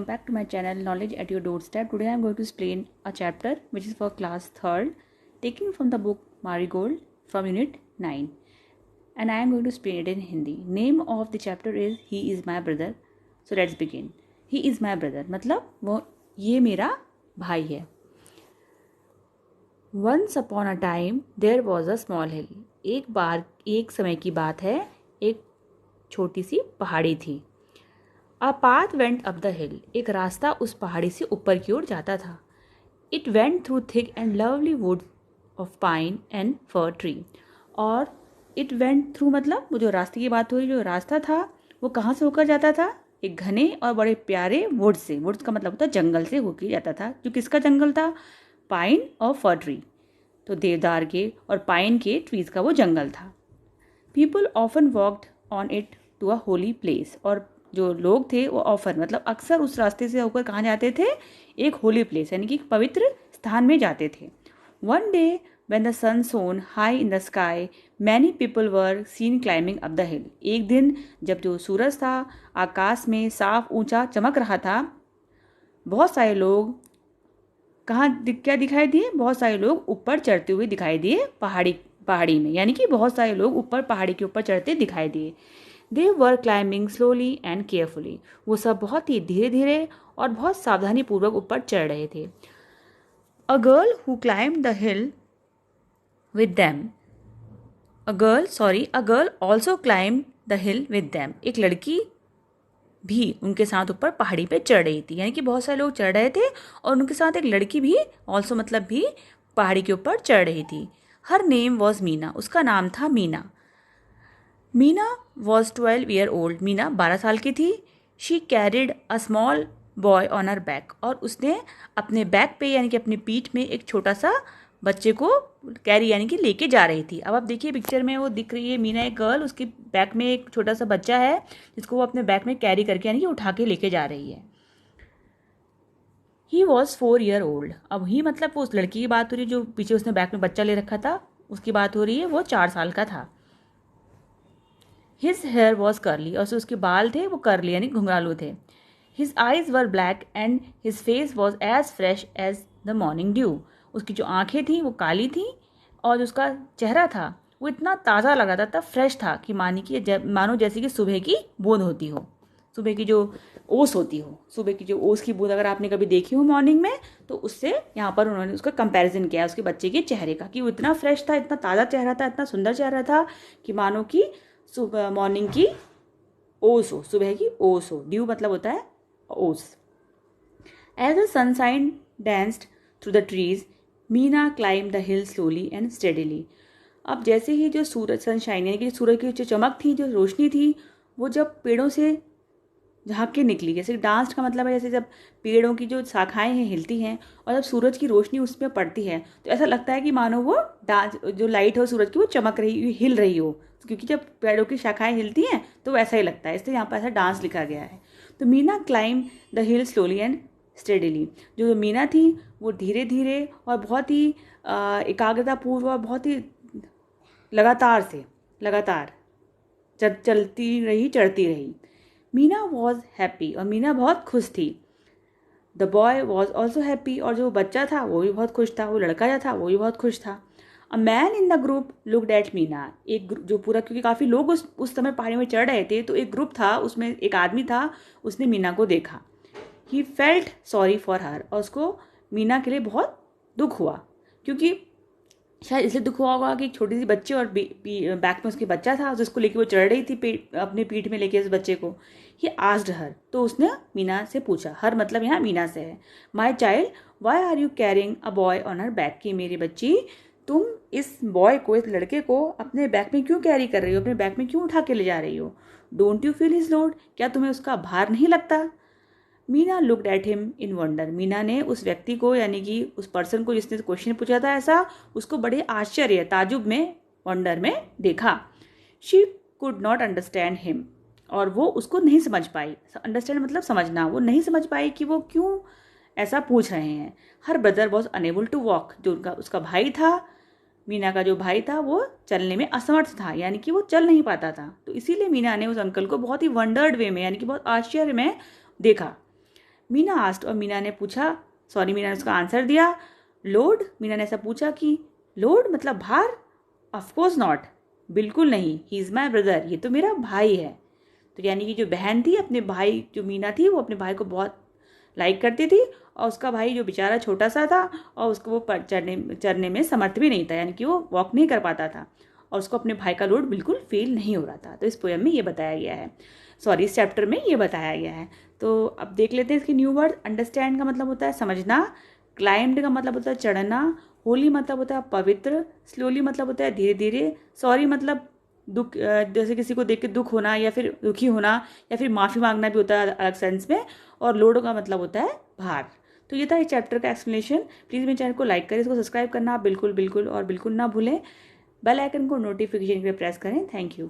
back to my channel Knowledge at Your Doorstep. Today I am going to explain a chapter which is for class 3rd, taken from the book Marigold from unit 9, and I am going to explain it in Hindi. Name of the chapter is He is my brother. So let's begin. He is my brother मतलब वो ये मेरा भाई है. Once upon a time there was a small hill. एक बार एक समय की बात है, एक छोटी सी पहाड़ी थी. A path went up the hill. एक रास्ता उस पहाड़ी से ऊपर की ओर जाता था. It went through thick and lovely woods of pine and fir tree. और it went through मतलब वो जो रास्ते की बात हो रही, जो रास्ता था वो कहाँ से होकर जाता था? एक घने और बड़े प्यारे वुड्स से. वुड्स का मतलब होता है जंगल से होकर जाता था. जो किसका जंगल था? पाइन और फर ट्री. तो देवदार के और पाइन के ट्रीज का वो जंगल था. People often walked on it to a holy place. और जो लोग थे वो ऑफर मतलब अक्सर उस रास्ते से होकर कहाँ जाते थे? एक होली प्लेस यानी कि पवित्र स्थान में जाते थे. One day when the sun shone high in the sky, many people were seen climbing up the hill. एक दिन जब जो सूरज था आकाश में साफ ऊंचा चमक रहा था, बहुत सारे लोग क्या दिखाई दिए? बहुत सारे लोग ऊपर चढ़ते हुए दिखाई दिए पहाड़ी में, यानी कि बहुत सारे लोग ऊपर पहाड़ी के ऊपर चढ़ते दिखाई दिए. They were climbing slowly and carefully. वो सब बहुत ही धीरे धीरे और बहुत सावधानी पूर्वक ऊपर चढ़ रहे थे. A girl who climbed the hill with them. A girl also climbed the hill with them. एक लड़की भी उनके साथ ऊपर पहाड़ी पे चढ़ रही थी, यानी कि बहुत सारे लोग चढ़ रहे थे और उनके साथ एक लड़की भी also मतलब भी पहाड़ी के ऊपर चढ़ रही थी. Her name was Meena. उसका नाम था Meena. Meena was 12 year old. Meena 12 साल की थी. She carried a small boy on her back. और उसने अपने बैक पे यानी कि अपनी पीठ में एक छोटा सा बच्चे को कैरी यानी कि लेके जा रही थी. अब आप देखिए पिक्चर में वो दिख रही है मीना एक गर्ल, उसके बैक में एक छोटा सा बच्चा है जिसको वो अपने बैक में कैरी करके यानी कि उठा के लेके जा रही है. He was 4 year old. अब ही मतलब वो उस लड़की की बात हो रही है जो पीछे उसने बैक में बच्चा ले रखा था, उसकी बात हो रही है. वो 4 साल का था. His hair was curly. और उसके बाल थे वो कर्ली यानी घुंघरालू थे. His eyes were black and his face was as fresh as the morning dew. उसकी जो आंखें थी वो काली थी और उसका चेहरा था वो इतना ताज़ा लग रहा था, फ्रेश था कि मानो जैसे कि सुबह की बूंद होती हो, सुबह की जो ओस होती हो, सुबह की जो ओस की बूंद अगर आपने कभी देखी हो मॉर्निंग में, तो उससे यहाँ पर उन्होंने उसका कंपैरिजन किया उसके बच्चे के चेहरे का कि वो इतना फ्रेश था, इतना ताज़ा चेहरा था, इतना सुंदर चेहरा था कि मानो कि सुबह मॉर्निंग की ओस हो, सुबह की ओस हो. ड्यू मतलब होता है ओस. As the sunshine danced through the trees, Meena climb the hill slowly and steadily. अब जैसे ही जो सूरज सनशाइन यानी कि सूरज की जो चमक थी, जो रोशनी थी, वो जब पेड़ों से झाँक के निकली, जैसे डांस का मतलब है जैसे जब पेड़ों की जो शाखाएं हैं हिलती हैं और जब सूरज की रोशनी उसमें पड़ती है तो ऐसा लगता है कि मानो वो डांस जो लाइट हो सूरज की वो चमक रही हिल रही हो, क्योंकि जब पेड़ों की शाखाएं हिलती हैं तो वैसा ही लगता है, इसलिए यहाँ पर ऐसा डांस लिखा गया है. तो Meena climb the hill slowly and steadily. जो मीना थी वो धीरे धीरे और बहुत ही एकाग्रतापूर्व और बहुत ही लगातार चढ़ती रही. Meena was happy. और मीना बहुत खुश थी. The boy was also happy. और जो बच्चा था वो भी बहुत खुश था, वो लड़का जो था वो भी बहुत खुश था. A man in the group looked at Meena. एक जो पूरा, क्योंकि काफ़ी लोग उस समय पहाड़ी में चढ़ रहे थे, तो एक ग्रुप था, उसमें एक आदमी था, उसने मीना को देखा. He felt sorry for her. और उसको मीना के लिए बहुत दुख हुआ, क्योंकि शायद इसलिए दुख हुआ होगा कि एक छोटी सी बच्ची और बैक में उसके बच्चा था जिसको लेके वो चढ़ रही थी अपने पीठ में लेके उस बच्चे को. He asked her. तो उसने मीना से पूछा. हर मतलब यहाँ मीना से है. My child why are you carrying a boy on her back. की मेरी बच्ची तुम इस बॉय को, इस लड़के को अपने बैक में क्यों कैरी कर रही हो, अपने बैक में क्यों उठा के ले जा रही हो? Don't you feel his load. क्या तुम्हें उसका भार नहीं लगता? Meena looked at him in wonder. Meena ने उस व्यक्ति को यानी कि उस पर्सन को जिसने क्वेश्चन पूछा था ऐसा, उसको बड़े आश्चर्य ताजुब में, वंडर में देखा. She could not understand him. और वो उसको नहीं समझ पाई. अंडरस्टैंड मतलब समझना. वो नहीं समझ पाई कि वो क्यों ऐसा पूछ रहे हैं. Her brother was unable to walk. जो उसका भाई था, मीना का जो भाई था, वो चलने में असमर्थ था, यानी कि वो चल नहीं पाता था. तो इसीलिए मीना ने उस अंकल को बहुत ही वंडर्ड वे में यानी कि बहुत आश्चर्य में देखा. मीना आस्ट, और मीना ने पूछा, सॉरी मीना ने उसका आंसर दिया, लोड। मीना ने ऐसा पूछा कि लोड मतलब भार? ऑफ कोर्स नॉट, बिल्कुल नहीं, ही इज़ माई ब्रदर, ये तो मेरा भाई है। तो यानी कि जो बहन थी अपने भाई, जो मीना थी वो अपने भाई को बहुत लाइक करती थी, और उसका भाई जो बेचारा छोटा सा था और उसको वो चढ़ने में समर्थ भी नहीं था, यानी कि वो वॉक नहीं कर पाता था, और उसको अपने भाई का लोड बिल्कुल फील नहीं हो रहा था। तो इस पोएम में ये बताया गया है, सॉरी इस चैप्टर में ये बताया गया है। तो अब देख लेते हैं इसके न्यू वर्ड। अंडरस्टैंड का मतलब होता है समझना, क्लाइम्ड का मतलब होता है चढ़ना, होली मतलब होता है पवित्र, स्लोली मतलब होता है धीरे धीरे, सॉरी मतलब दुख, जैसे किसी को देख के दुख होना या फिर दुखी होना या फिर माफ़ी मांगना भी होता है अलग सेंस में, और लोड का मतलब होता है भार। तो ये था इस चैप्टर का एक्सप्लेनेशन। प्लीज़ मेरे चैनल को लाइक करें, इसको सब्सक्राइब करना बिल्कुल बिल्कुल और बिल्कुल ना भूलें। बेल आइकन को नोटिफिकेशन के लिए प्रेस करें। Thank you.